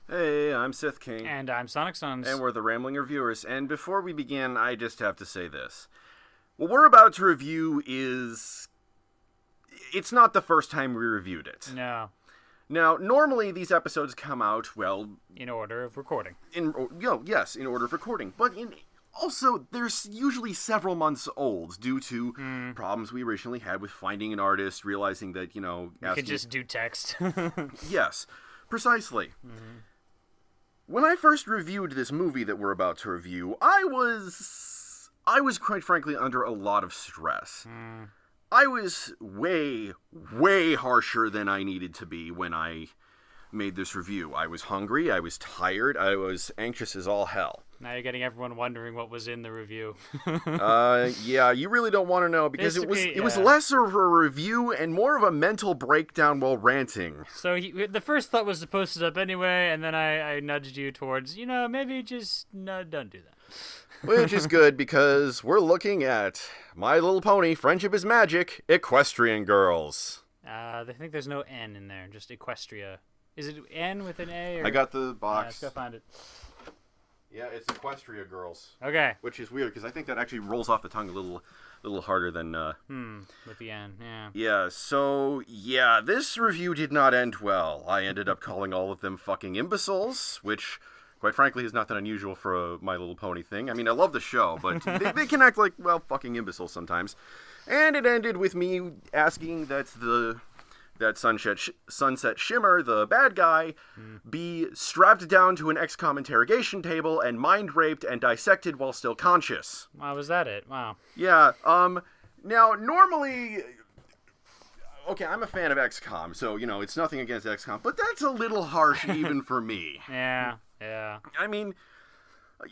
Hey, I'm Sithking. And I'm Sonic Sons. And we're the Rambling Reviewers. And before we begin, I just have to say this. What we're about to review is... It's not the first time we reviewed it. No. Now, normally these episodes come out, well... In order of recording. Yes, in order of recording. But also, they're usually several months old due to problems we originally had with finding an artist, realizing that, You could just do text. Yes, precisely. When I first reviewed this movie that we're about to review, I was quite frankly under a lot of stress. I was way, way harsher than I needed to be when I made this review. I was hungry, I was tired, I was anxious as all hell. Now you're getting everyone wondering what was in the review. Yeah, you really don't want to know because it was less of a review and more of a mental breakdown while ranting. So the first thought was to post it up anyway, and then I nudged you towards, maybe just don't do that. Which is good because we're looking at My Little Pony, Friendship is Magic, Equestrian Girls. I think there's no N in there, just Equestria. Is it N with an A? Or... I got the box. Let's go find it. Yeah, it's Equestria Girls. Okay. Which is weird because I think that actually rolls off the tongue a little harder than. With the N, yeah. Yeah. So this review did not end well. I ended up calling all of them fucking imbeciles, which, quite frankly, is nothing unusual for a My Little Pony thing. I mean, I love the show, but they can act like fucking imbeciles sometimes. And it ended with me asking that Sunset Shimmer, the bad guy, be strapped down to an XCOM interrogation table and mind-raped and dissected while still conscious. Wow, was that it? Wow. Yeah, now, normally... Okay, I'm a fan of XCOM, so, it's nothing against XCOM, but that's a little harsh even for me. Yeah. I mean...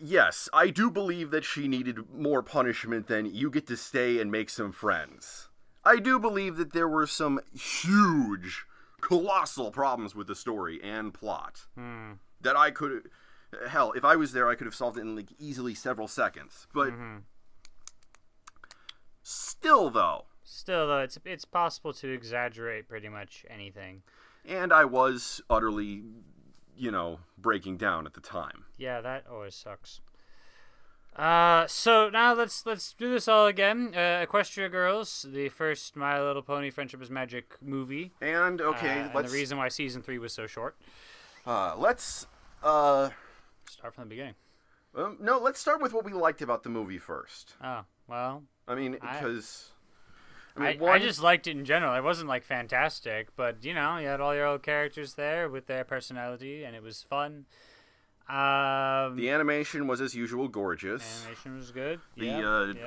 Yes, I do believe that she needed more punishment than you get to stay and make some friends. I do believe that there were some huge, colossal problems with the story and plot that I could... Hell, if I was there, I could have solved it in, easily several seconds. But still, though, it's possible to exaggerate pretty much anything. And I was utterly, breaking down at the time. Yeah, that always sucks. So now let's do this all again. Equestria Girls, the first My Little Pony Friendship is Magic movie. And, and the reason why Season 3 was so short. Let's start from the beginning. No, let's start with what we liked about the movie first. Oh, well. I mean, because... I just liked it in general. It wasn't, fantastic, but, you had all your old characters there with their personality, and it was fun. The animation was, as usual, gorgeous. Animation was good. The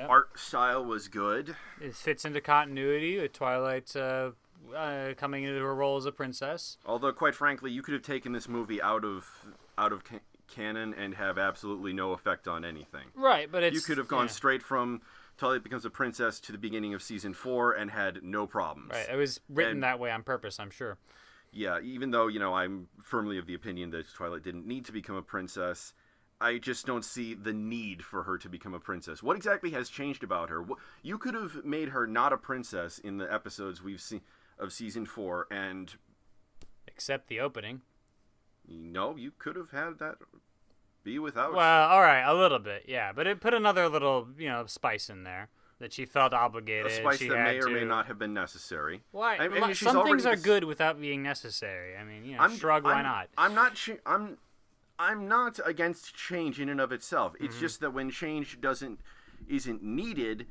art style was good. It fits into continuity with Twilight coming into her role as a princess. Although, quite frankly, you could have taken this movie out of canon and have absolutely no effect on anything. Right, but you could have gone straight from Twilight becomes a princess to the beginning of season 4 and had no problems. Right, it was written that way on purpose, I'm sure. Yeah, even though, I'm firmly of the opinion that Twilight didn't need to become a princess, I just don't see the need for her to become a princess. What exactly has changed about her? You could have made her not a princess in the episodes we've seen of season 4, and... Except the opening. No, you could have had that be without... Well, alright, a little bit, yeah. But it put another little, spice in there. That she felt obligated. A spice that may or may not have been necessary. Why? Some things are good without being necessary. I mean, shrug, why not? I'm not against change in and of itself. It's just that when change isn't needed,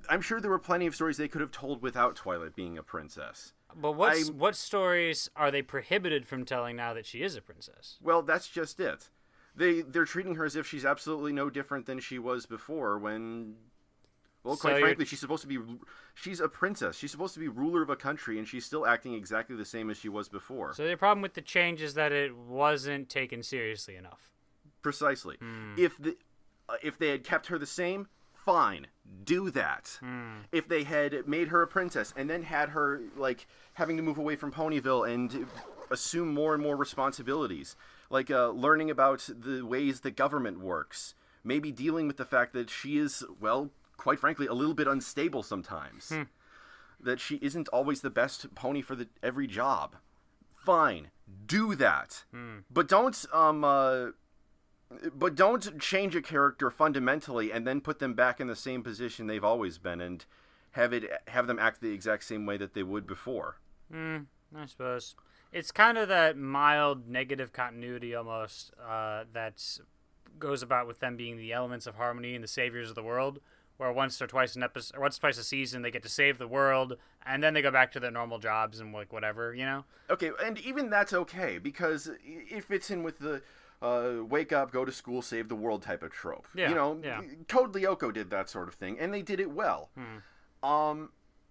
I'm sure there were plenty of stories they could have told without Twilight being a princess. But what stories are they prohibited from telling now that she is a princess? Well, that's just it. They're treating her as if she's absolutely no different than she was before when... Well, quite frankly, she's a princess. She's supposed to be ruler of a country, and she's still acting exactly the same as she was before. So the problem with the change is that it wasn't taken seriously enough. Precisely. If they had kept her the same, fine. Do that. If they had made her a princess and then had her, having to move away from Ponyville and assume more and more responsibilities... learning about the ways the government works. Maybe dealing with the fact that she is, quite frankly, a little bit unstable sometimes. That she isn't always the best pony for every job. fine, do that. But don't change a character fundamentally and then put them back in the same position they've always been and have them act the exact same way that they would before. I suppose it's kind of that mild negative continuity almost that goes about with them being the elements of harmony and the saviors of the world, where once or twice a season they get to save the world and then they go back to their normal jobs and like whatever, you know. Okay, and even that's okay because it fits in with the wake up, go to school, save the world type of trope. Yeah, you know, yeah. Code Lyoko did that sort of thing, and they did it well.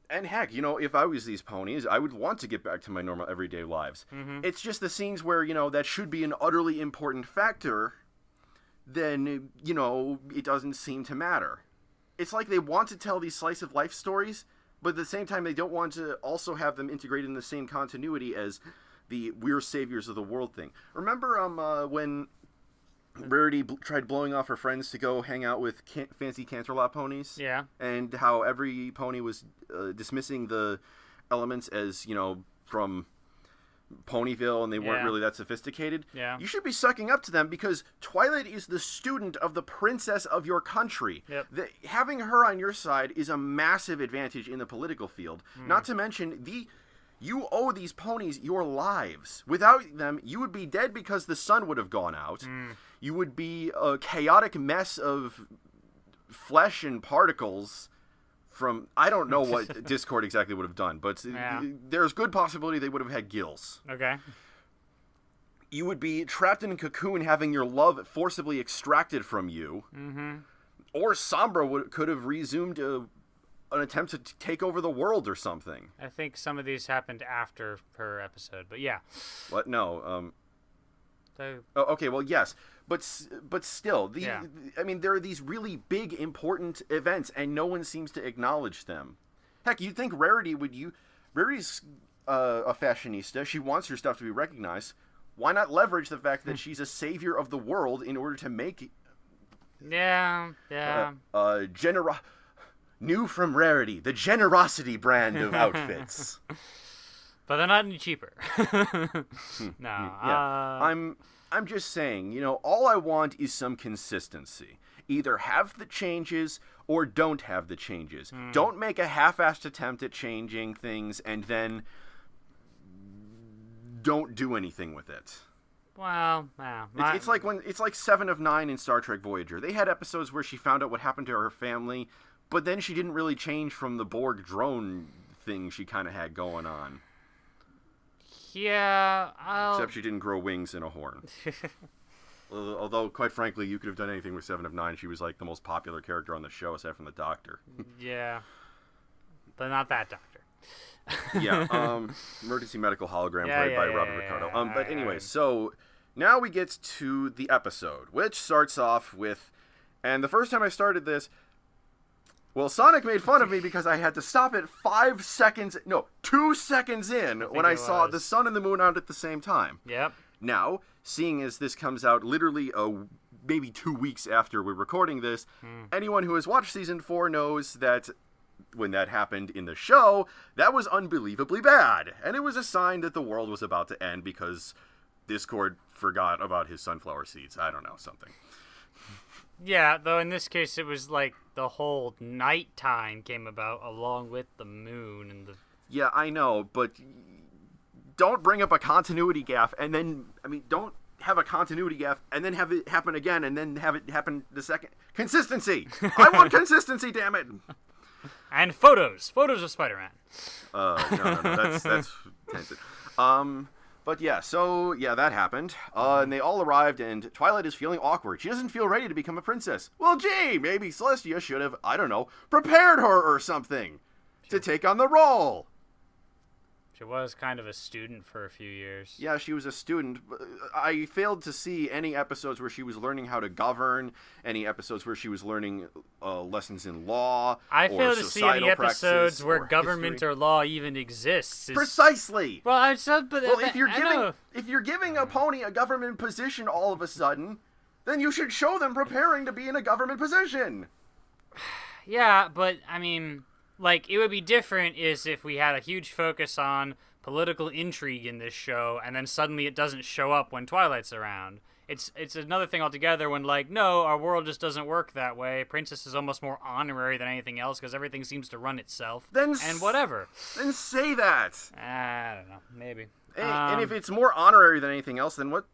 And heck, you know, if I was these ponies, I would want to get back to my normal everyday lives. It's just the scenes where, you know, that should be an utterly important factor, then, you know, it doesn't seem to matter. It's like they want to tell these slice of life stories, but at the same time they don't want to also have them integrated in the same continuity as the we're saviors of the world thing. Remember when Rarity tried blowing off her friends to go hang out with fancy Canterlot ponies? Yeah. And how every pony was dismissing the elements as, you know, from Ponyville and they weren't really that sophisticated. Yeah. You should be sucking up to them because Twilight is the student of the princess of your country. Yep. Having her on your side is a massive advantage in the political field. Not to mention you owe these ponies your lives. Without them, you would be dead because the sun would have gone out. You would be a chaotic mess of flesh and particles from... I don't know what Discord exactly would have done, but there's good possibility they would have had gills. Okay. You would be trapped in a cocoon having your love forcibly extracted from you. Or Sombra could have resumed an attempt to take over the world or something. I think some of these happened after her episode, but yeah. What? No. Okay, well, yes. But still, I mean, there are these really big, important events, and no one seems to acknowledge them. Heck, you'd think Rarity's a fashionista. She wants her stuff to be recognized. Why not leverage the fact that she's a savior of the world in order to make... New from Rarity, the generosity brand of outfits. But they're not any cheaper. No. Yeah. I'm just saying, you know, all I want is some consistency. Either have the changes or don't have the changes. Don't make a half-assed attempt at changing things and then don't do anything with it. Well, it's like 7 of 9 in Star Trek Voyager. They had episodes where she found out what happened to her family, but then she didn't really change from the Borg drone thing she kind of had going on. Yeah, Except she didn't grow wings and a horn. Although, quite frankly, you could have done anything with 7 of 9. She was like the most popular character on the show, aside from the Doctor. Yeah, but not that Doctor. Emergency medical hologram played by Robert Ricardo. But anyway, so now we get to the episode, which starts off with, and the first time I started this, well, Sonic made fun of me because I had to stop it 2 seconds in when I saw the sun and the moon out at the same time. Yep. Now, seeing as this comes out literally maybe 2 weeks after we're recording this, anyone who has watched season 4 knows that when that happened in the show, that was unbelievably bad. And it was a sign that the world was about to end because Discord forgot about his sunflower seeds. I don't know, something. Yeah, though in this case it was like the whole nighttime came about along with the moon and the... Yeah, I know, but don't bring up a continuity gaffe and then... I mean, don't have a continuity gaffe and then have it happen again and then have it happen the second... Consistency! I want consistency, damn it! And photos of Spider-Man. No, that's tense. But yeah, so yeah, that happened. And they all arrived, and Twilight is feeling awkward. She doesn't feel ready to become a princess. Well, gee, maybe Celestia should have, I don't know, prepared her or something to take on the role. She was kind of a student for a few years. Yeah, she was a student. I failed to see any episodes where she was learning how to govern, any episodes where she was learning lessons in law. I failed to see any episodes where government or law even exists. Precisely. Well, if you're giving a pony a government position all of a sudden, then you should show them preparing to be in a government position. Yeah, but I mean... Like, it would be different is if we had a huge focus on political intrigue in this show, and then suddenly it doesn't show up when Twilight's around. It's another thing altogether when, like, no, our world just doesn't work that way. Princess is almost more honorary than anything else because everything seems to run itself. And whatever. Then say that. I don't know. Maybe. And if it's more honorary than anything else, then what?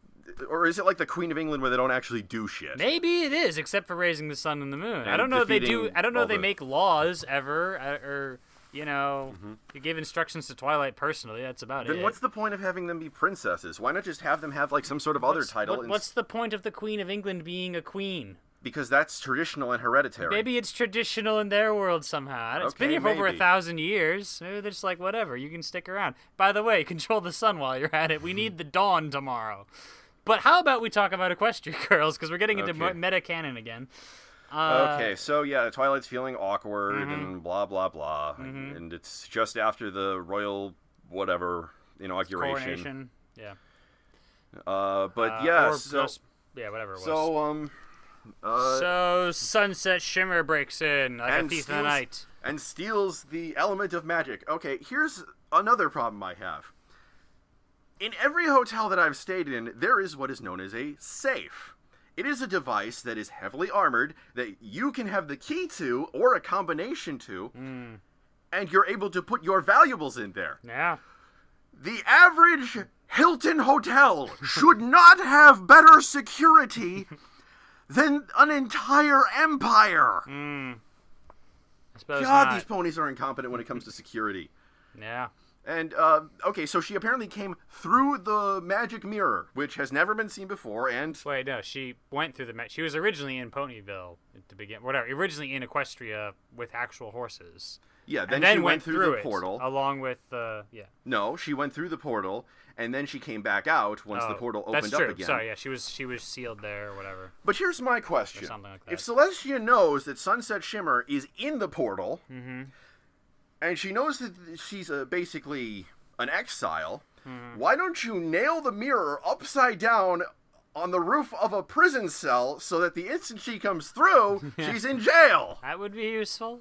Or is it like the Queen of England where they don't actually do shit? Maybe it is, except for raising the sun and the moon. I don't know if they do. I don't know if they make laws ever, or you know, you give instructions to Twilight personally. That's about it. Then what's the point of having them be princesses? Why not just have them have like some sort of other title? What's the point of the Queen of England being a queen? Because that's traditional and hereditary. Maybe it's traditional in their world somehow. It's been here for over 1,000 years. Maybe they're just like, whatever, you can stick around. By the way, control the sun while you're at it. We need the dawn tomorrow. But how about we talk about Equestria Girls, because we're getting into meta-canon again. Okay, so yeah, Twilight's feeling awkward and blah, blah, blah. And it's just after the royal whatever inauguration. Coronation, yeah. But yeah, yeah, whatever it was. So, so Sunset Shimmer breaks in like a thief in the night. And steals the element of magic. Okay, here's another problem I have. In every hotel that I've stayed in, there is what is known as a safe. It is a device that is heavily armored that you can have the key to, or a combination to, and you're able to put your valuables in there. Yeah. The average Hilton hotel should not have better security than an entire empire. I suppose God, not. these ponies are incompetent when it comes to security. Yeah. And, okay, so she apparently came through the magic mirror, which has never been seen before, and... Wait, no, she went through she was originally in Ponyville to begin... Whatever, originally in Equestria with actual horses. Yeah, then she went through the portal. Along with, yeah. No, she went through the portal, and then she came back out once the portal opened up again. Sorry, yeah, she was sealed there or whatever. But here's my question. Or something like that. If Celestia knows that Sunset Shimmer is in the portal... and she knows that she's basically an exile, why don't you nail the mirror upside down on the roof of a prison cell so that the instant she comes through, she's in jail? That would be useful.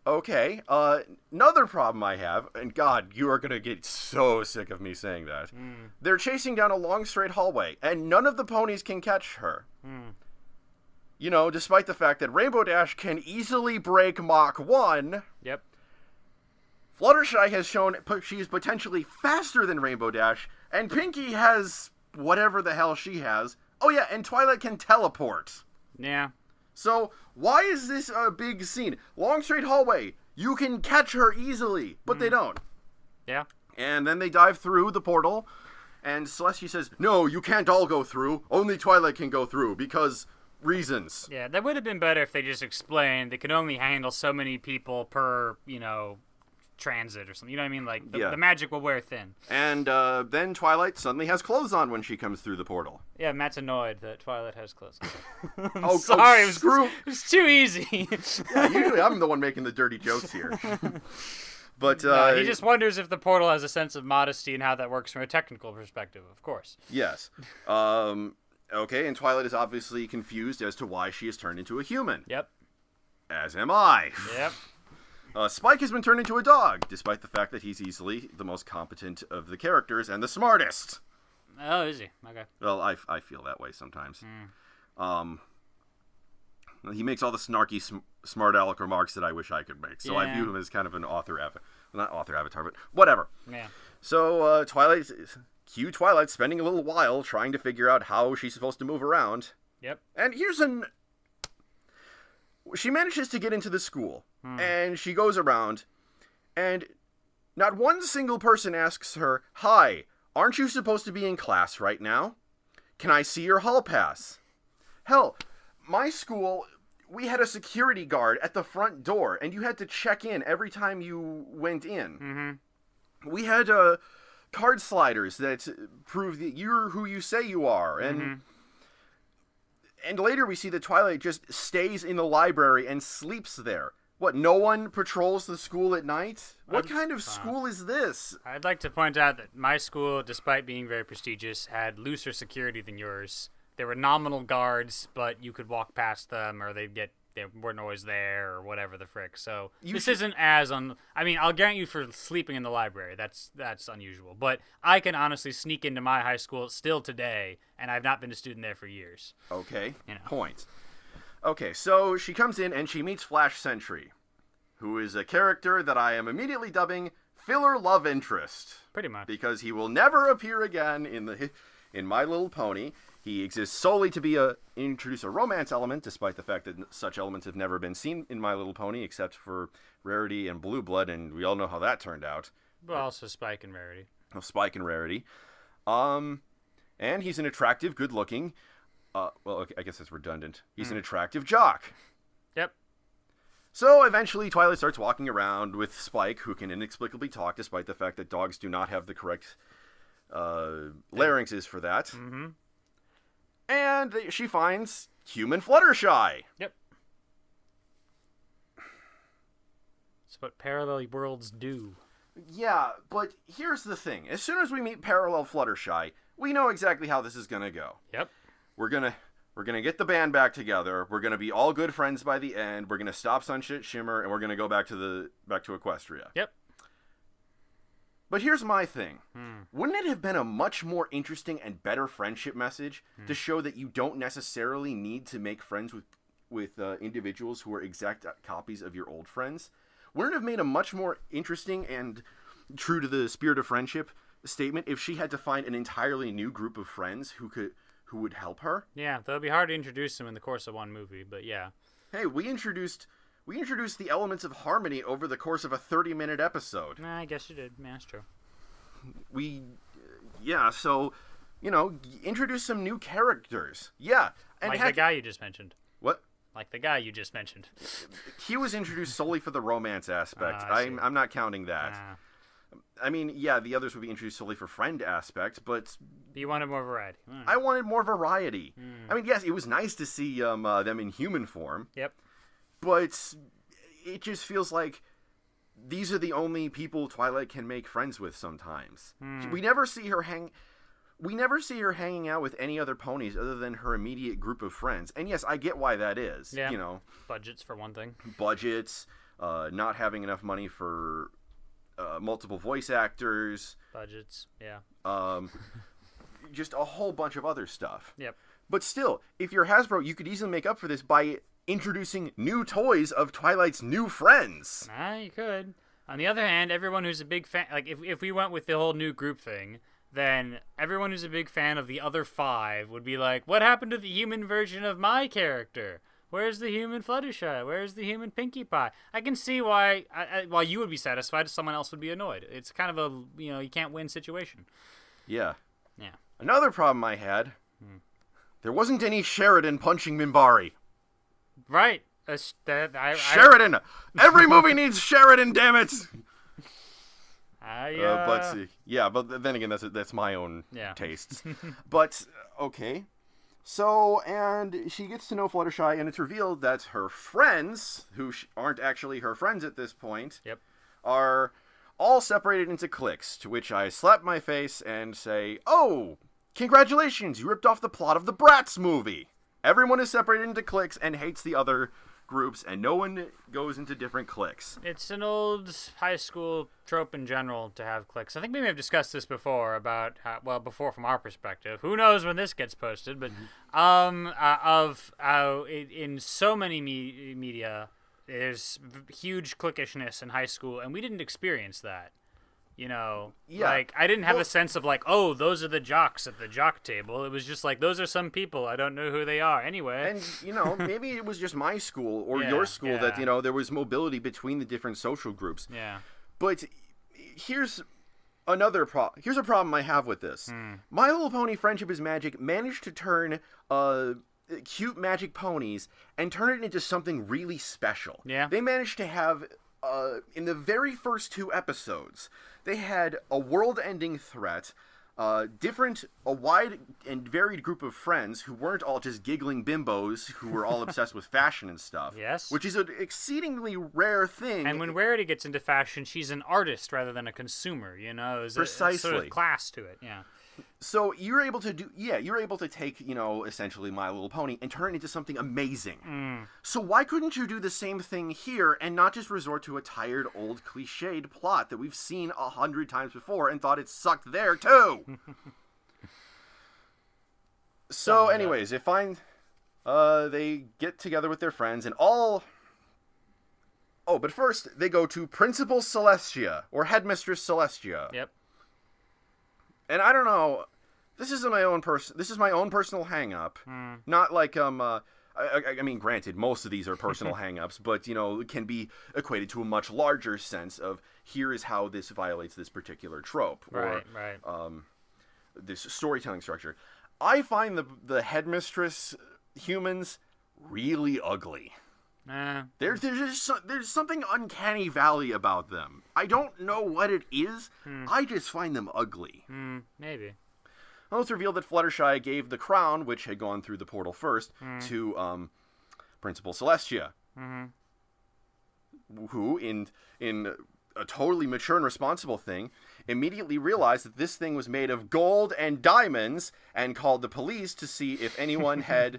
Okay, another problem I have, and God, you are going to get so sick of me saying that. They're chasing down a long straight hallway, and none of the ponies can catch her. You know, despite the fact that Rainbow Dash can easily break Mach 1. Yep. Fluttershy has shown she's potentially faster than Rainbow Dash, and Pinkie has whatever the hell she has. Oh yeah, and Twilight can teleport. Yeah. So, why is this a big scene? Long straight hallway. You can catch her easily, but they don't. Yeah. And then they dive through the portal, and Celestia says, no, you can't all go through. Only Twilight can go through, because... reasons. Yeah, that would have been better if they just explained they can only handle so many people per, transit or something. You know what I mean? Like, the magic will wear thin. And then Twilight suddenly has clothes on when she comes through the portal. Yeah, Matt's annoyed that Twilight has clothes on. Oh, sorry, screw. It was too easy. Yeah, usually I'm the one making the dirty jokes here. But he just wonders if the portal has a sense of modesty and how that works from a technical perspective, of course. Yes. Okay, and Twilight is obviously confused as to why she is turned into a human. Yep. As am I. Yep. Spike has been turned into a dog, despite the fact that he's easily the most competent of the characters and the smartest. Oh, is he? Okay. Well, I feel that way sometimes. He makes all the snarky, smart aleck remarks that I wish I could make, so I view him as kind of an not author avatar, but whatever. Yeah. So, Twilight spending a little while trying to figure out how she's supposed to move around. Yep. And she manages to get into the school, and she goes around, and not one single person asks her, hi, aren't you supposed to be in class right now? Can I see your hall pass? Hell, my school, we had a security guard at the front door, and you had to check in every time you went in. We had card sliders that prove that you're who you say you are, and later we see that Twilight just stays in the library and sleeps there. What, no one patrols the school at night? What kind of school is this? I'd like to point out that my school, despite being very prestigious, had looser security than yours. There were nominal guards, but you could walk past them or they'd get they weren't always there or whatever the frick. So this isn't as I mean, I'll grant you for sleeping in the library. That's unusual. But I can honestly sneak into my high school still today, and I've not been a student there for years. Okay. You know. Point. Okay, so she comes in and she meets Flash Sentry, who is a character that I am immediately dubbing filler love interest. Pretty much. Because he will never appear again in My Little Pony. He exists solely to introduce a romance element, despite the fact that such elements have never been seen in My Little Pony, except for Rarity and Blue Blood, and we all know how that turned out. But also Spike and Rarity. Spike and Rarity. And he's an attractive, good-looking, well, okay, I guess that's redundant. He's an attractive jock. Yep. So eventually Twilight starts walking around with Spike, who can inexplicably talk, despite the fact that dogs do not have the correct larynxes for that. Mm-hmm. And she finds human Fluttershy. Yep. It's what parallel worlds do. Yeah, but here's the thing. As soon as we meet parallel Fluttershy, we know exactly how this is going to go. Yep. We're gonna get the band back together. We're gonna be all good friends by the end. We're gonna stop Sunset Shimmer, and we're gonna go back to Equestria. Yep. But here's my thing. Wouldn't it have been a much more interesting and better friendship message to show that you don't necessarily need to make friends with individuals who are exact copies of your old friends? Wouldn't it have made a much more interesting and true to the spirit of friendship statement if she had to find an entirely new group of friends who would help her? Yeah, that'll be hard to introduce them in the course of one movie, but yeah. Hey, we introduced the elements of harmony over the course of a 30-minute episode. Nah, I guess you did. Yeah, that's true. So, introduce some new characters. Yeah. And the guy you just mentioned. What? Like the guy you just mentioned. He was introduced solely for the romance aspect. I'm not counting that. I mean, yeah, the others would be introduced solely for friend aspect, but... You wanted more variety. I wanted more variety. I mean, yes, it was nice to see them in human form. Yep. But it just feels like these are the only people Twilight can make friends with sometimes. We never see her hanging out with any other ponies other than her immediate group of friends. And yes, I get why that is. Yeah. Budgets, for one thing. Budgets, not having enough money for... multiple voice actors. Budgets, yeah. Just a whole bunch of other stuff. Yep. But still, if you're Hasbro, you could easily make up for this by introducing new toys of Twilight's new friends. You could. On the other hand, everyone who's a big fan... Like, if we went with the whole new group thing, then everyone who's a big fan of the other 5 would be like, what happened to the human version of my character? Where's the human Fluttershy? Where's the human Pinkie Pie? I can see why, while you would be satisfied, someone else would be annoyed. It's kind of a, you can't win situation. Yeah. Yeah. Another problem I had, there wasn't any Sheridan punching Minbari. Right. Sheridan! Every movie needs Sheridan, damn it! But then again, that's my own tastes. But, okay. So, and she gets to know Fluttershy, and it's revealed that her friends, who aren't actually her friends at this point, are all separated into cliques, to which I slap my face and say, oh, congratulations, you ripped off the plot of the Bratz movie. Everyone is separated into cliques and hates the other groups, and no one goes into different cliques. It's an old high school trope in general to have cliques. I think we may have discussed this before about before from our perspective. Who knows when this gets posted? But of how in so many media, there's huge cliquishness in high school, and we didn't experience that. Like, I didn't have a sense of like, oh, those are the jocks at the jock table. It was just like, those are some people. I don't know who they are. Anyway. And, maybe it was just my school or your school that, there was mobility between the different social groups. Yeah. But here's a problem I have with this. My Little Pony Friendship is Magic managed to turn cute magic ponies and turn it into something really special. Yeah. They managed to have, in the very first 2 episodes, they had a world-ending threat, a wide and varied group of friends who weren't all just giggling bimbos who were all obsessed with fashion and stuff. Yes. Which is an exceedingly rare thing. And when Rarity gets into fashion, she's an artist rather than a consumer, There's Precisely. a sort of class to it, yeah. So you're able to take, essentially My Little Pony and turn it into something amazing. So why couldn't you do the same thing here and not just resort to a tired, old, cliched plot that we've seen 100 times before and thought it sucked there too? So anyways, they get together with their friends and all... Oh, but first, they go to Principal Celestia, or Headmistress Celestia. Yep. And I don't know, this is my own personal hang-up. Not like, I mean, granted, most of these are personal hang-ups, but, it can be equated to a much larger sense of, here is how this violates this particular trope. Or, this storytelling structure. I find the Headmistress humans really ugly. There's something uncanny valley about them. I don't know what it is. I just find them ugly. Maybe. Well, it's revealed that Fluttershy gave the crown, which had gone through the portal first, to Principal Celestia, who, in a totally mature and responsible thing, immediately realized that this thing was made of gold and diamonds, and called the police to see if anyone had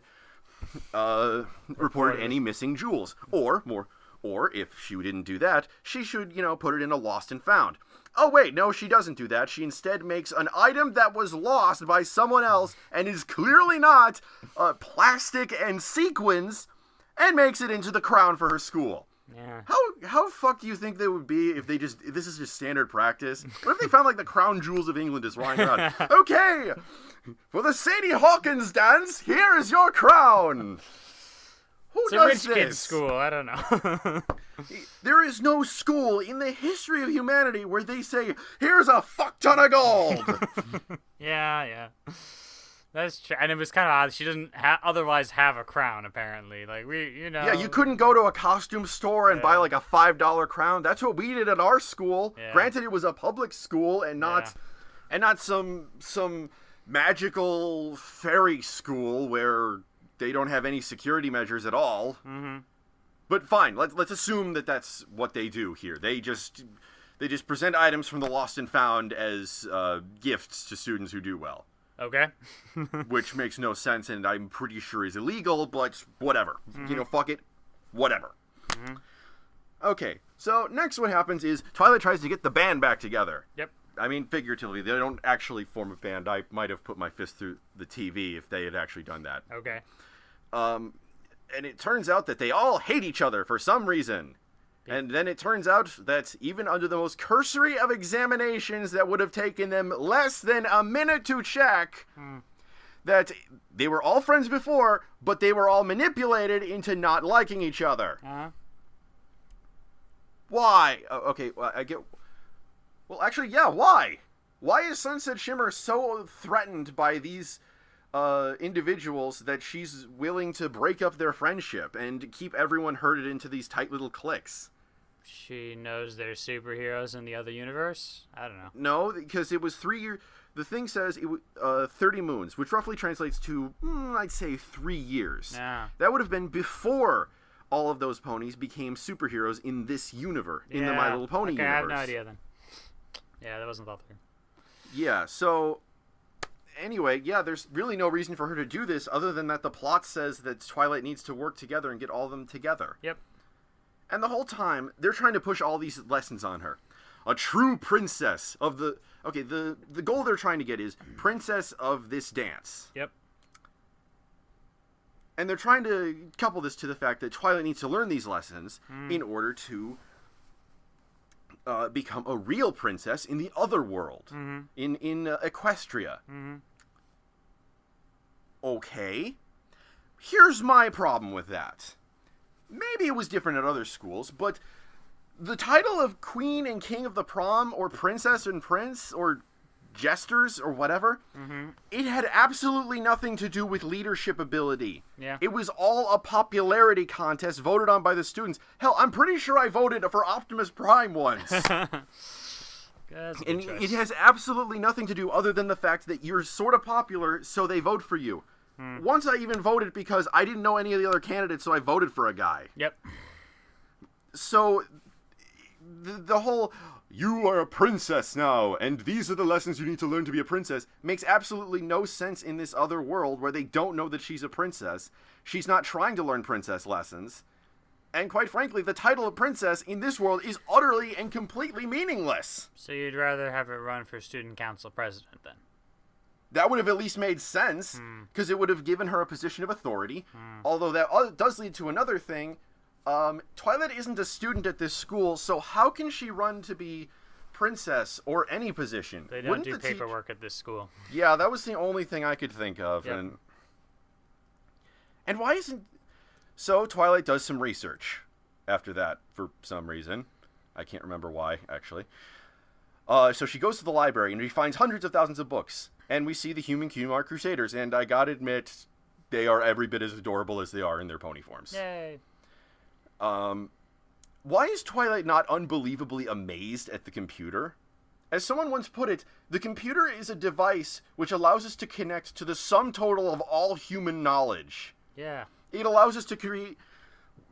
reported any missing jewels, or if she didn't do that, she should, put it in a lost and found. Oh wait, no, she doesn't do that. She instead makes an item that was lost by someone else and is clearly not plastic and sequins, and makes it into the crown for her school. Yeah. How fucked do you think they would be if this is just standard practice? What if they found like the crown jewels of England just lying around? Okay, for the Sadie Hawkins dance, here is your crown. Who does this? It's a rich kid's school. I don't know. There is no school in the history of humanity where they say, "Here's a fuck ton of gold." Yeah. That's true. And it was kind of odd. She doesn't otherwise have a crown, apparently. Like, Yeah, you couldn't go to a costume store and buy, like, a $5 crown. That's what we did at our school. Yeah. Granted, it was a public school and not some magical fairy school where they don't have any security measures at all. Mm-hmm. But fine, let's assume that that's what they do here. They just present items from the lost and found as gifts to students who do well. Okay. Which makes no sense, and I'm pretty sure is illegal, but whatever. Mm-hmm. Fuck it. Whatever. Mm-hmm. Okay, so next what happens is Twilight tries to get the band back together. Yep. I mean, figuratively, they don't actually form a band. I might have put my fist through the TV if they had actually done that. Okay. And it turns out that they all hate each other for some reason. And then it turns out that even under the most cursory of examinations that would have taken them less than a minute to check, that they were all friends before, but they were all manipulated into not liking each other. Uh-huh. Why? Okay, well, I get... Well, actually, yeah, why? Why is Sunset Shimmer so threatened by these individuals that she's willing to break up their friendship and keep everyone herded into these tight little cliques? She knows there's superheroes in the other universe? I don't know. No, because it was 3 years... The thing says it was 30 moons, which roughly translates to, I'd say, 3 years. Yeah. That would have been before all of those ponies became superheroes in this universe, in the My Little Pony universe. I have no idea then. Yeah, that wasn't thought through. Yeah, so... Anyway, yeah, there's really no reason for her to do this other than that the plot says that Twilight needs to work together and get all of them together. Yep. And the whole time, they're trying to push all these lessons on her. A true princess of the... Okay, the goal they're trying to get is princess of this dance. Yep. And they're trying to couple this to the fact that Twilight needs to learn these lessons in order to become a real princess in the other world. In Equestria. Okay. Here's my problem with that. Maybe it was different at other schools, but the title of Queen and King of the Prom, or Princess and Prince, or Jesters, or whatever, it had absolutely nothing to do with leadership ability. Yeah. It was all a popularity contest voted on by the students. Hell, I'm pretty sure I voted for Optimus Prime once. And it has absolutely nothing to do other than the fact that you're sort of popular, so they vote for you. Once I even voted because I didn't know any of the other candidates, so I voted for a guy. Yep. So, the whole, you are a princess now, and these are the lessons you need to learn to be a princess, makes absolutely no sense in this other world where they don't know that she's a princess. She's not trying to learn princess lessons. And quite frankly, the title of princess in this world is utterly and completely meaningless. So you'd rather have her run for student council president then? That would have at least made sense, because it would have given her a position of authority. Although that does lead to another thing. Twilight isn't a student at this school, so how can she run to be princess or any position? They don't do paperwork at this school. Yeah, that was the only thing I could think of. Yep. And why isn't... So Twilight does some research after that for some reason. I can't remember why, actually. So she goes to the library and she finds hundreds of thousands of books. And we see the Human Kumar Crusaders, and I gotta admit, they are every bit as adorable as they are in their pony forms. Yay. Why is Twilight not unbelievably amazed at the computer? As someone once put it, the computer is a device which allows us to connect to the sum total of all human knowledge. Yeah. It allows us to create...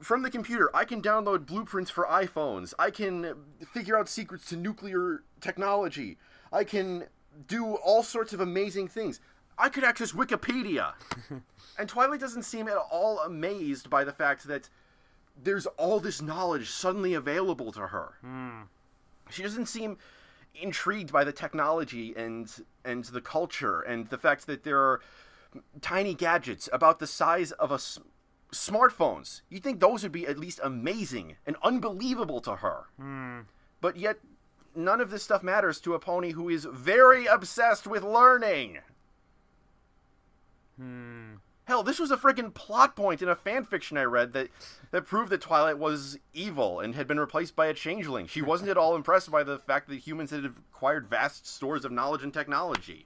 From the computer, I can download blueprints for iPhones. I can figure out secrets to nuclear technology. I can do all sorts of amazing things. I could access Wikipedia. And Twilight doesn't seem at all amazed by the fact that there's all this knowledge suddenly available to her. She doesn't seem intrigued by the technology and the culture and the fact that there are tiny gadgets about the size of smartphones. You'd think those would be at least amazing and unbelievable to her. But yet, none of this stuff matters to a pony who is very obsessed with learning. Hell, this was a friggin' plot point in a fanfiction I read that proved that Twilight was evil and had been replaced by a changeling. She wasn't at all impressed by the fact that humans had acquired vast stores of knowledge and technology.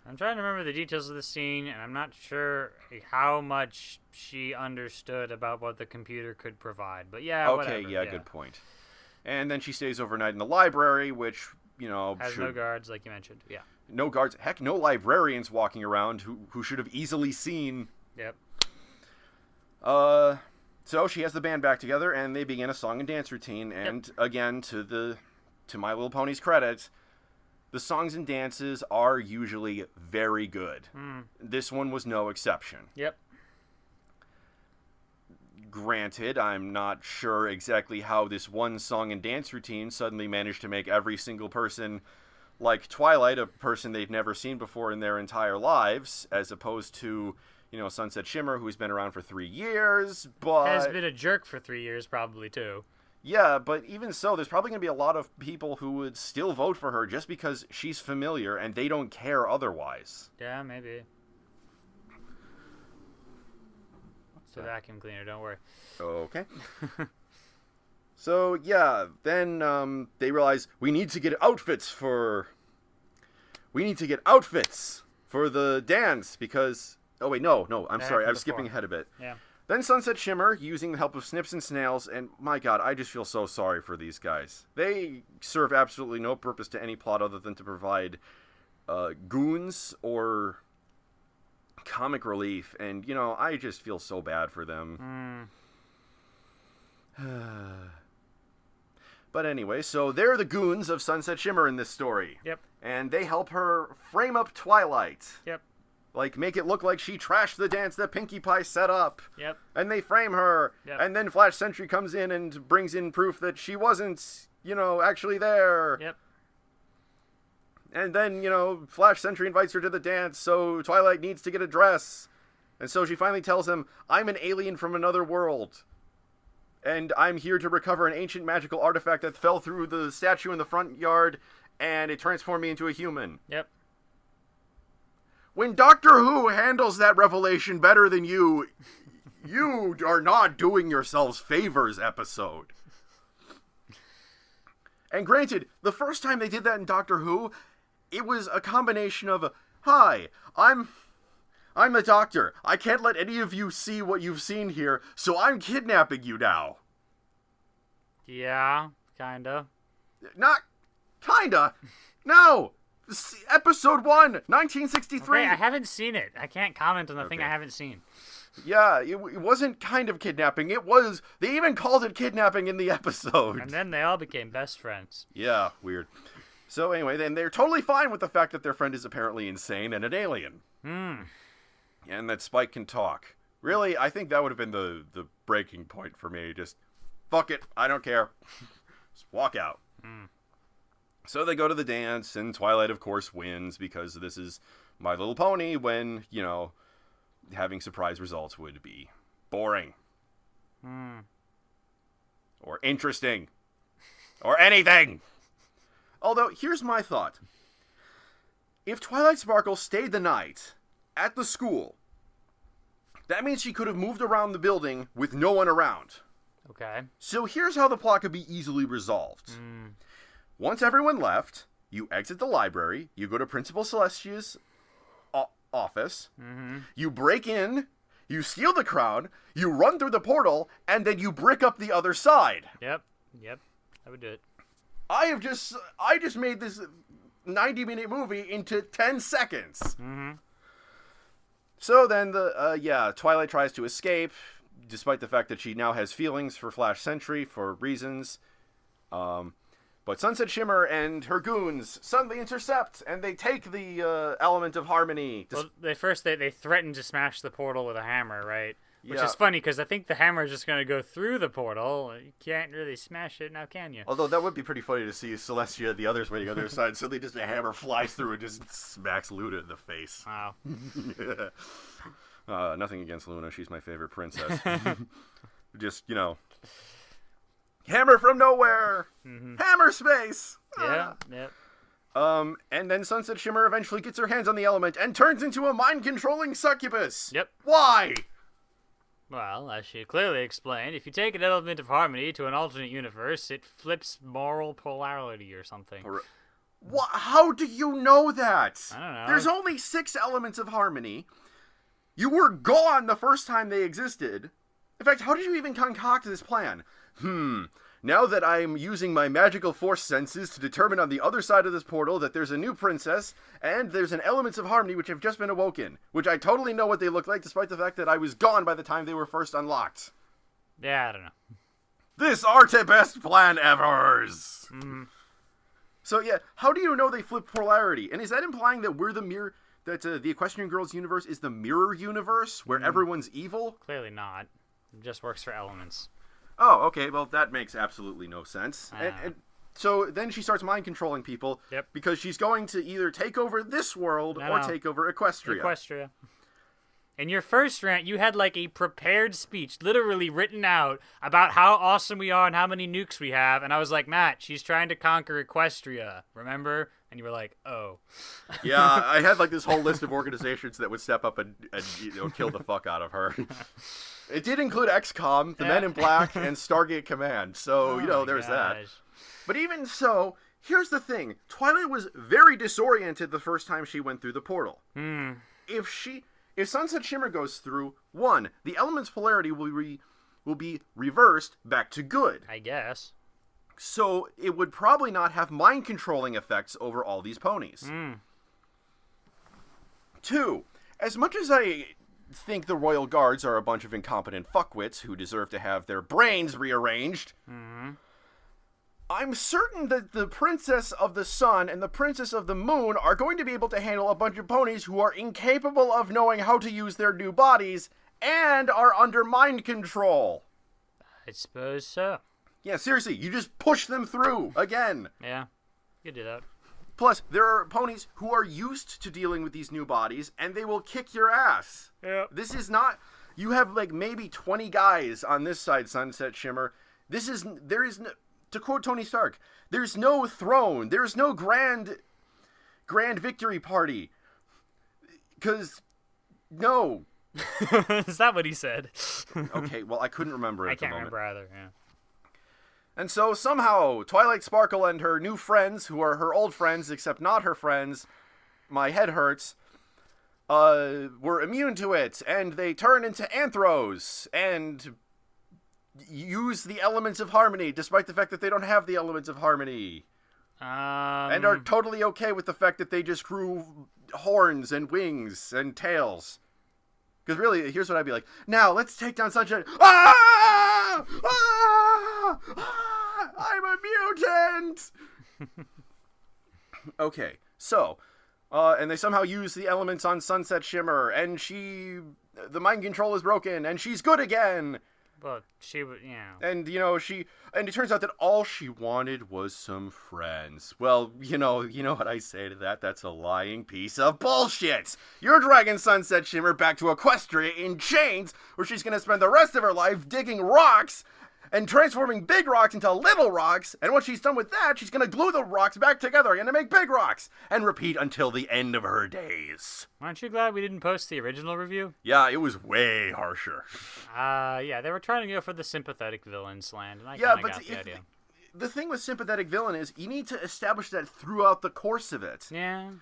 I'm trying to remember the details of the scene, and I'm not sure how much she understood about what the computer could provide. But yeah, okay, whatever. Yeah, good point. And then she stays overnight in the library, which, has no guards, like you mentioned. Yeah. No guards. Heck, no librarians walking around who should have easily seen. Yep. So she has the band back together, and they begin a song and dance routine. And again, to My Little Pony's credit, the songs and dances are usually very good. This one was no exception. Yep. Granted, I'm not sure exactly how this one song and dance routine suddenly managed to make every single person like Twilight a person they've never seen before in their entire lives, as opposed to, Sunset Shimmer, who's been around for 3 years, but... Has been a jerk for 3 years, probably, too. Yeah, but even so, there's probably going to be a lot of people who would still vote for her just because she's familiar and they don't care otherwise. Yeah, maybe. It's a vacuum cleaner, don't worry. Okay. So, yeah, then they realize we need to get outfits for the dance because... Oh, wait, no, I'm sorry, I'm skipping ahead a bit. Yeah. Then Sunset Shimmer, using the help of Snips and Snails, and my god, I just feel so sorry for these guys. They serve absolutely no purpose to any plot other than to provide goons or comic relief, and, I just feel so bad for them. But anyway, so they're the goons of Sunset Shimmer in this story. Yep. And they help her frame up Twilight. Yep. Like, make it look like she trashed the dance that Pinkie Pie set up. Yep. And they frame her. Yep. And then Flash Sentry comes in and brings in proof that she wasn't, actually there. Yep. And then, Flash Sentry invites her to the dance, so Twilight needs to get a dress. And so she finally tells him, I'm an alien from another world. And I'm here to recover an ancient magical artifact that fell through the statue in the front yard, and it transformed me into a human. Yep. When Doctor Who handles that revelation better than you are not doing yourselves favors, episode. And granted, the first time they did that in Doctor Who, it was a combination of, hi, I'm the Doctor. I can't let any of you see what you've seen here, so I'm kidnapping you now. Yeah, kinda. Not kinda. No! Episode 1, 1963. Okay, I haven't seen it. I can't comment on the thing I haven't seen. Yeah, it wasn't kind of kidnapping. It was. They even called it kidnapping in the episode. And then they all became best friends. Yeah, weird. So anyway, then they're totally fine with the fact that their friend is apparently insane and an alien. And that Spike can talk. Really, I think that would have been the breaking point for me. Just, fuck it, I don't care. Just walk out. So they go to the dance, and Twilight, of course, wins, because this is My Little Pony when, you know, having surprise results would be boring. Or interesting. Or anything. Although, here's my thought. If Twilight Sparkle stayed the night at the school, that means she could have moved around the building with no one around. Okay. So here's how the plot could be easily resolved. Once everyone left, you exit the library, you go to Principal Celestia's office, you break in, you steal the crown, you run through the portal, and then you brick up the other side. Yep, I would do it. I just made this 90-minute movie into 10 seconds. So then Twilight tries to escape, despite the fact that she now has feelings for Flash Sentry for reasons. But Sunset Shimmer and her goons suddenly intercept, and they take the element of harmony. Well, they threatened to smash the portal with a hammer, right? Which Yeah. is funny, because I think the hammer is just going to go through the portal. You can't really smash it now, can you? Although that would be pretty funny to see Celestia, the others waiting on their side, suddenly just a hammer flies through and just smacks Luna in the face. Wow. Nothing against Luna, she's my favorite princess. Just, you know, hammer from nowhere! Hammer space! Yeah. And then Sunset Shimmer eventually gets her hands on the element and turns into a mind-controlling succubus! Yep. Why? Well, as she clearly explained, if you take an element of harmony to an alternate universe, it flips moral polarity or something. How do you know that? I don't know. There's only 6 elements of harmony. You were gone the first time they existed. In fact, how did you even concoct this plan? Now that I'm using my magical force senses to determine on the other side of this portal that there's a new princess, and there's an elements of harmony which have just been awoken, which I totally know what they look like, despite the fact that I was gone by the time they were first unlocked. Yeah, I don't know. This are the best plan evers! So yeah, how do you know they flip polarity? And is that implying that we're the mirror, that the Equestrian Girls universe is the mirror universe, where everyone's evil? Clearly not. It just works for elements. Oh, okay, well, that makes absolutely no sense. And so then she starts mind-controlling people, because she's going to either take over this world take over Equestria. Equestria. In your first rant, you had like a prepared speech, literally written out, about how awesome we are and how many nukes we have, and I was like, Matt, she's trying to conquer Equestria, remember? And you were like, oh. Yeah, I had like this whole list of organizations that would step up and kill the fuck out of her. It did include XCOM, the Men in Black, and Stargate Command, so, there's that. But even so, here's the thing. Twilight was very disoriented the first time she went through the portal. If Sunset Shimmer goes through, 1, the element's polarity will be reversed back to good. I guess. So it would probably not have mind-controlling effects over all these ponies. 2, as much as I think the Royal Guards are a bunch of incompetent fuckwits who deserve to have their brains rearranged, I'm certain that the Princess of the Sun and the Princess of the Moon are going to be able to handle a bunch of ponies who are incapable of knowing how to use their new bodies and are under mind control. I suppose so. Yeah, seriously, you just push them through again. Yeah, you do that. Plus, there are ponies who are used to dealing with these new bodies, and they will kick your ass. Yeah. This is not... You have, like, maybe 20 guys on this side, Sunset Shimmer. There is no... To quote Tony Stark, there's no throne. There's no grand victory party. Because, no. Is that what he said? Okay, well, I couldn't remember it I can't remember either, yeah. And so, somehow, Twilight Sparkle and her new friends, who are her old friends, except not her friends, my head hurts, were immune to it, and they turn into anthros, and use the elements of harmony, despite the fact that they don't have the elements of harmony. And are totally okay with the fact that they just grew horns and wings and tails. Because really, here's what I'd be like. Now, let's take down Sunshine. Ah! Ah! Ah! I'm a mutant! Okay, so, and they somehow use the elements on Sunset Shimmer, and the mind control is broken, and she's good again! But she would, And, and it turns out that all she wanted was some friends. Well, you know what I say to that? That's a lying piece of bullshit! You're dragging Sunset Shimmer back to Equestria in chains, where she's gonna spend the rest of her life digging rocks, and transforming big rocks into little rocks, and once she's done with that, she's gonna glue the rocks back together again to make big rocks, and repeat until the end of her days. Aren't you glad we didn't post the original review? Yeah, it was way harsher. Yeah, they were trying to go for the sympathetic villain slant, and I kind of got the idea. The thing with sympathetic villain is you need to establish that throughout the course of it. Yeah.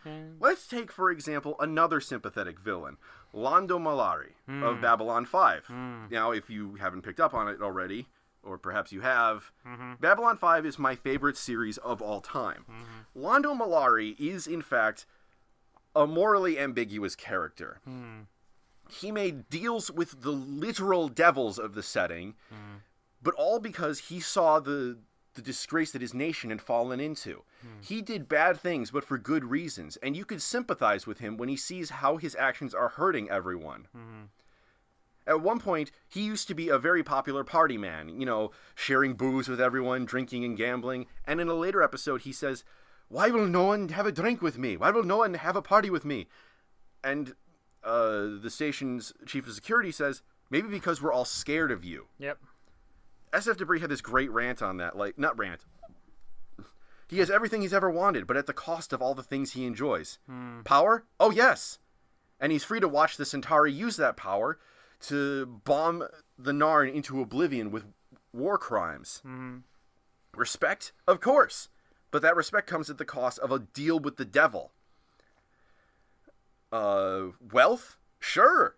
Let's take, for example, another sympathetic villain, Londo Mollari of Babylon 5. Now, if you haven't picked up on it already, or perhaps you have, Babylon 5 is my favorite series of all time. Londo Mollari is, in fact, a morally ambiguous character. He made deals with the literal devils of the setting, but all because he saw the disgrace that his nation had fallen into. He did bad things, but for good reasons, and you could sympathize with him when he sees how his actions are hurting everyone. At one point, he used to be a very popular party man, sharing booze with everyone, drinking and gambling. And in a later episode, he says, "Why will no one have a drink with me? Why will no one have a party with me?" And the station's chief of security says, "Maybe because we're all scared of you." Yep. SF Debris had this great rant on that. Not rant. He has everything he's ever wanted, but at the cost of all the things he enjoys. Power? Oh, yes. And he's free to watch the Centauri use that power to bomb the Narn into oblivion with war crimes. Respect? Of course. But that respect comes at the cost of a deal with the devil. Wealth? Sure.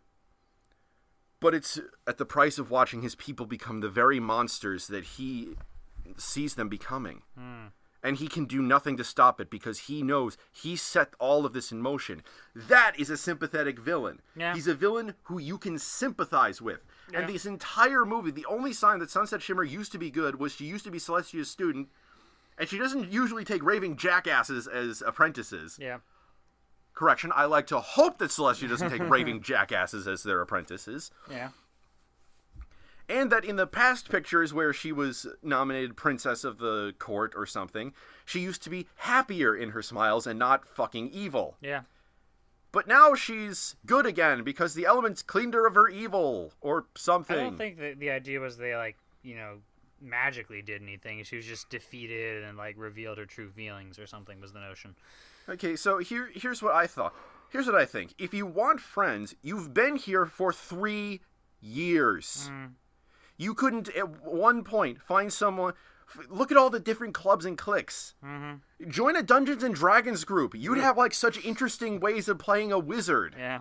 But it's at the price of watching his people become the very monsters that he sees them becoming. And he can do nothing to stop it because he knows he set all of this in motion. That is a sympathetic villain. Yeah. He's a villain who you can sympathize with. Yeah. And this entire movie, the only sign that Sunset Shimmer used to be good was she used to be Celestia's student, and she doesn't usually take raving jackasses as apprentices. Yeah. Correction, I like to hope that Celestia doesn't take raving jackasses as their apprentices. Yeah. And that in the past pictures where she was nominated Princess of the Court or something, she used to be happier in her smiles and not fucking evil. Yeah. But now she's good again because the elements cleaned her of her evil or something. I don't think that the idea was they, magically did anything. She was just defeated and, revealed her true feelings or something was the notion. Okay, so here's what I thought. Here's what I think. If you want friends, you've been here for 3 years. You couldn't, at one point, find someone... Look at all the different clubs and cliques. Join a Dungeons and Dragons group. You'd have, such interesting ways of playing a wizard. Yeah.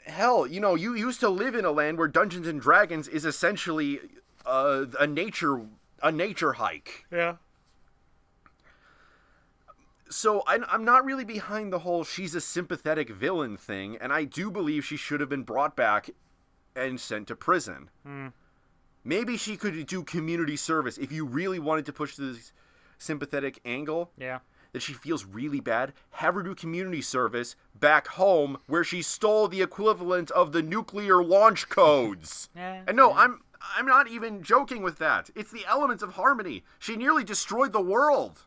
Hell, you used to live in a land where Dungeons and Dragons is essentially a nature hike. Yeah. So I'm not really behind the whole she's a sympathetic villain thing, and I do believe she should have been brought back and sent to prison. Maybe she could do community service if you really wanted to push this sympathetic angle. Yeah. That she feels really bad. Have her do community service back home where she stole the equivalent of the nuclear launch codes. Yeah. And no, I'm not even joking with that. It's the elements of harmony. She nearly destroyed the world.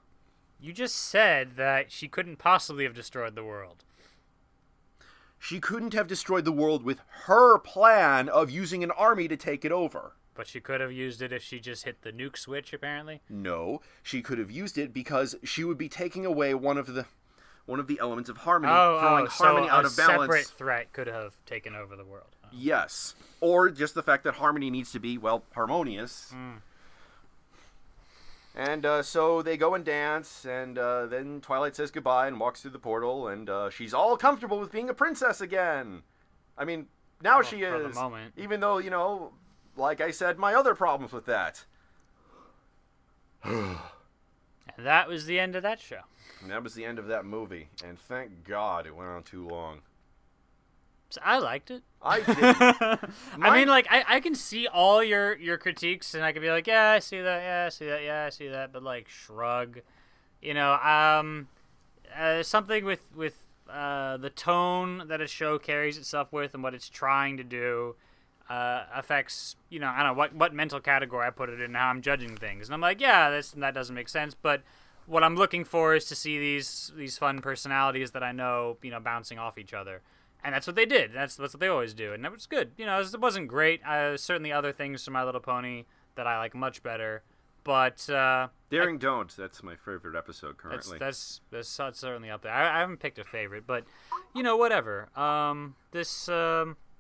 You just said that she couldn't possibly have destroyed the world. She couldn't have destroyed the world with her plan of using an army to take it over. But she could have used it if she just hit the nuke switch, apparently? No, she could have used it because she would be taking away one of the elements of harmony, throwing harmony so out of balance. A separate threat could have taken over the world. Oh. Yes. Or just the fact that harmony needs to be, harmonious. And so they go and dance, and then Twilight says goodbye and walks through the portal, and she's all comfortable with being a princess again. I mean, now she is. For the moment. Even though, like I said, my other problems with that. And that was the end of that show. And that was the end of that movie. And thank God it went on too long. So I liked it. I did. I mean, like, I can see all your critiques, and I can be like, yeah, I see that, yeah, I see that, yeah, I see that, but, like, shrug. You know, something with the tone that a show carries itself with and what it's trying to do affects, you know, I don't know what mental category I put it in and how I'm judging things. And I'm like, yeah, that doesn't make sense, but what I'm looking for is to see these fun personalities that I know, you know, bouncing off each other. And that's what they did. That's what they always do. And that was good. You know, it wasn't great. Certainly other things from My Little Pony that I like much better. But Daring Don't. That's my favorite episode currently. That's certainly up there. I haven't picked a favorite, but you know, whatever.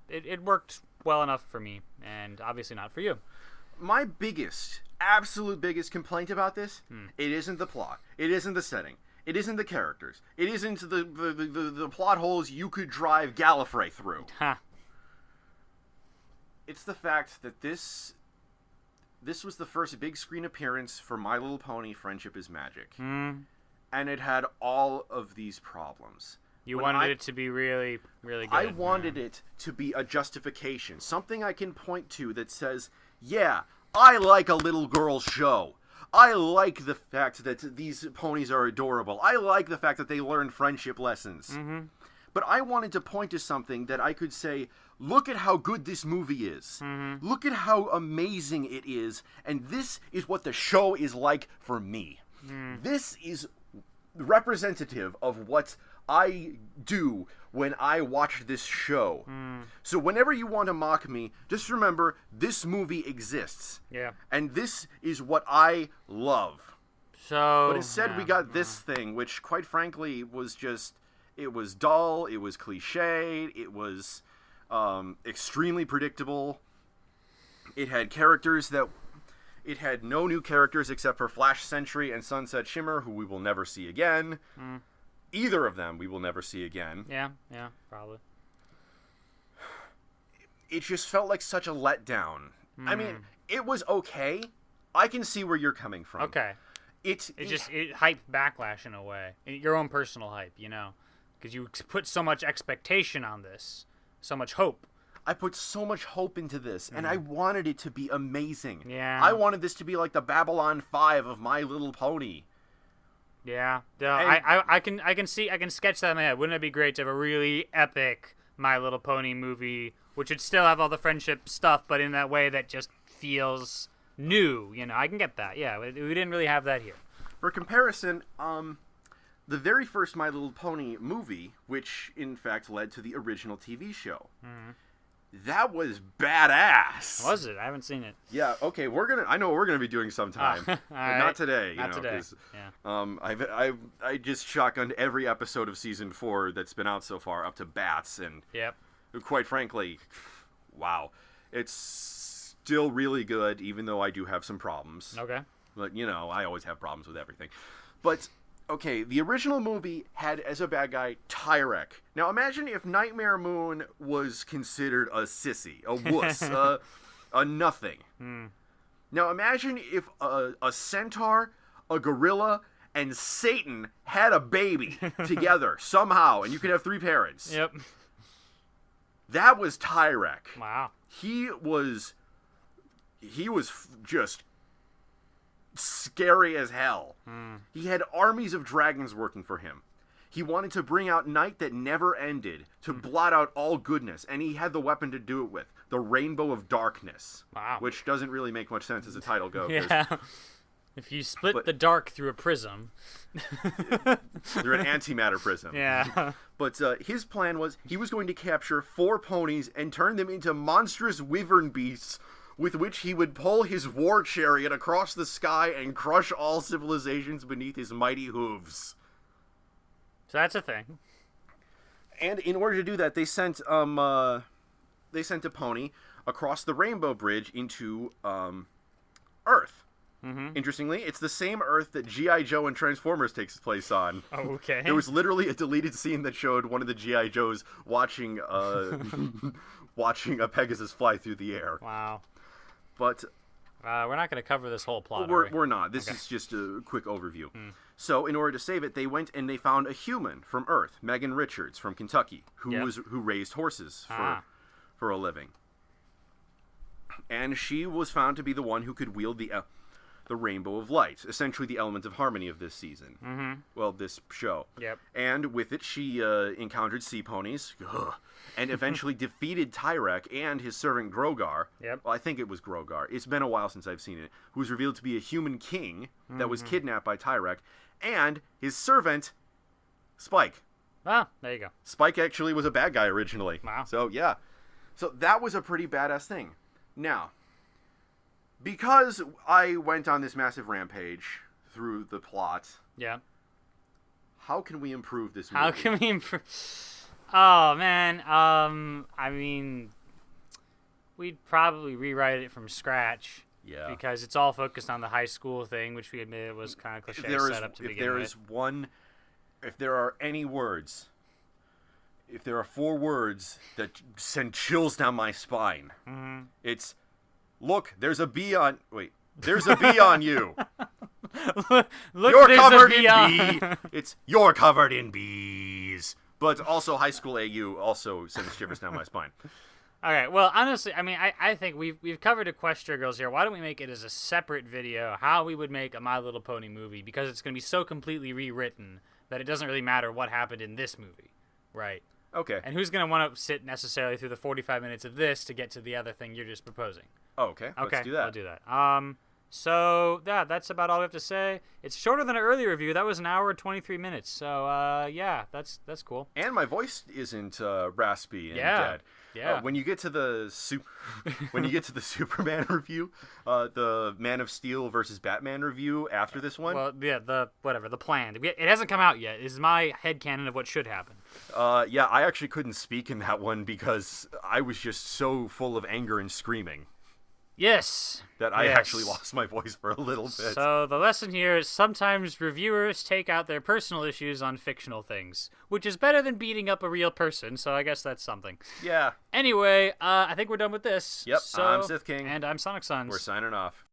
It worked well enough for me, and obviously not for you. My absolute biggest complaint about this, it isn't the plot. It isn't the setting. It isn't the characters. It isn't the plot holes you could drive Gallifrey through. It's the fact that this was the first big screen appearance for My Little Pony Friendship is Magic. And it had all of these problems. You wanted it to be really, really good. I wanted it to be a justification. Something I can point to that says, yeah, I like a little girl's show. I like the fact that these ponies are adorable. I like the fact that they learn friendship lessons. Mm-hmm. But I wanted to point to something that I could say, look at how good this movie is. Mm-hmm. Look at how amazing it is. And this is what the show is like for me. Mm. This is representative of what I do when I watch this show. So whenever you want to mock me, just remember, this movie exists. Yeah. And this is what I love. So, but instead we got this thing, which quite frankly was just, it was dull, it was cliched, it was extremely predictable. It had no new characters except for Flash Sentry and Sunset Shimmer, who we will never see again. Either of them we will never see again. Yeah, probably. It just felt like such a letdown. I mean, it was okay. I can see where you're coming from. Okay. It hyped backlash in a way. Your own personal hype, you know. Because you put so much expectation on this. So much hope. I put so much hope into this, and I wanted it to be amazing. Yeah. I wanted this to be like the Babylon 5 of My Little Pony. Yeah, I can sketch that in my head. Wouldn't it be great to have a really epic My Little Pony movie, which would still have all the friendship stuff, but in that way that just feels new? You know, I can get that. Yeah, we didn't really have that here. For comparison, the very first My Little Pony movie, which in fact led to the original TV show, that was badass. Was it? I haven't seen it. Yeah. Okay. I know what we're gonna be doing sometime, but right. not today. Not today. Yeah. I just shotgunned every episode of season 4 that's been out so far up to Bats, and quite frankly, wow, it's still really good, even though I do have some problems. Okay. But you know, I always have problems with everything. But okay, the original movie had as a bad guy Tyrek. Now imagine if Nightmare Moon was considered a sissy, a wuss, a nothing. Now imagine if a centaur, a gorilla, and Satan had a baby together somehow, and you could have 3 parents. Yep. That was Tyrek. Wow. He was just scary as hell. He had armies of dragons working for him. He wanted to bring out night that never ended, to blot out all goodness, and he had the weapon to do it with, the Rainbow of Darkness. Wow. Which doesn't really make much sense as a title goes. Yeah. If you split the dark through a prism. Through an antimatter prism. Yeah. But his plan was, he was going to capture 4 ponies and turn them into monstrous wyvern beasts with which he would pull his war chariot across the sky and crush all civilizations beneath his mighty hooves. So that's a thing. And in order to do that, they sent a pony across the Rainbow Bridge into Earth. Interestingly, it's the same Earth that G.I. Joe and Transformers takes place on. Oh, okay. There was literally a deleted scene that showed one of the G.I. Joes watching watching a Pegasus fly through the air. Wow. But We're not going to cover this whole plot. We're not. This is just a quick overview. So, in order to save it, they went and they found a human from Earth, Megan Richards from Kentucky, who raised horses for a living. And she was found to be the one who could wield the Rainbow of Light, essentially the element of harmony of this season. Mm-hmm. Well, this show. Yep. And with it, she encountered sea ponies, and eventually defeated Tyrek and his servant Grogar. Yep. Well, I think it was Grogar. It's been a while since I've seen it. Who was revealed to be a human king that was kidnapped by Tyrek, and his servant, Spike. Ah, there you go. Spike actually was a bad guy originally. Wow. So, yeah. So that was a pretty badass thing. Now, because I went on this massive rampage through the plot, how can we improve this movie? How can we improve? Oh, man. I mean, we'd probably rewrite it from scratch. Yeah. Because it's all focused on the high school thing, which we admitted was kind of cliche setup to begin with. If there are any words, if there are 4 words that send chills down my spine, it's, look, there's a bee on you. Look, you're covered in bee. It's, you're covered in bees. But also high school AU also sends shivers down my spine. Okay, well, honestly, I mean, I think we've covered Equestria Girls here. Why don't we make it as a separate video, how we would make a My Little Pony movie, because it's going to be so completely rewritten that it doesn't really matter what happened in this movie, right? Okay. And who's going to want to sit necessarily through the 45 minutes of this to get to the other thing you're just proposing? Oh, okay. Let's do that. We'll do that. So, yeah, that's about all we have to say. It's shorter than an earlier review. That was an hour and 23 minutes. So, yeah, that's cool. And my voice isn't raspy and dead. Yeah. When you get to the Superman review, the Man of Steel versus Batman review after this one. Well, yeah, the plan. It hasn't come out yet. This is my headcanon of what should happen. Yeah, I actually couldn't speak in that one because I was just so full of anger and screaming. Yes. That I actually lost my voice for a little bit. So the lesson here is sometimes reviewers take out their personal issues on fictional things, which is better than beating up a real person, so I guess that's something. Yeah. Anyway, I think we're done with this. Yep, so, I'm Sithking. And I'm Sonic Sons. We're signing off.